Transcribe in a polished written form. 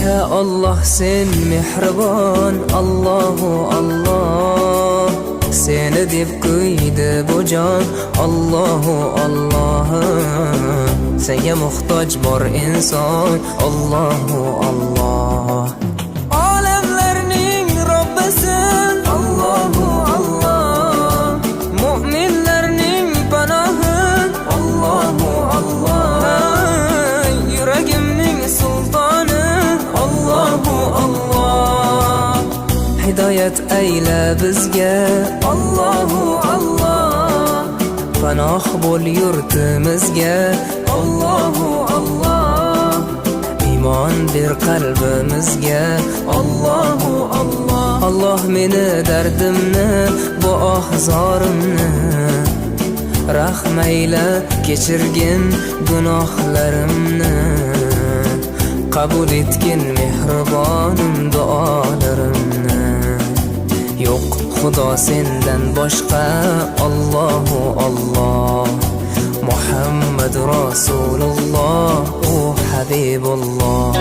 Ya Allah sen mehribon, Allahu Allah. Seni deb kuydi bu jon, Allahu Allah. Senga muhtoj bor inson, Allahu Allah. Olamlarning Robbisin, Allahu Allah. Mu'minlarning panohi, Allahu Allah. Yuragimning sultoni, Allahu Allah. Hidoyat ayla bizga, Allahu Allah. Panoh bo'l yurtimizga, Allahu Allah. Iymon ber qalbimizga, Allahu Allah. Allah meni dardimni, bu ohzorimni rahmayla kechirgin gunohlarimni. Qabul etgin mehribonim duolarimni. Yo'q Xudo sendan boshqa, Allahu Allah. Muhammad Rasululloh, u Habibulloh.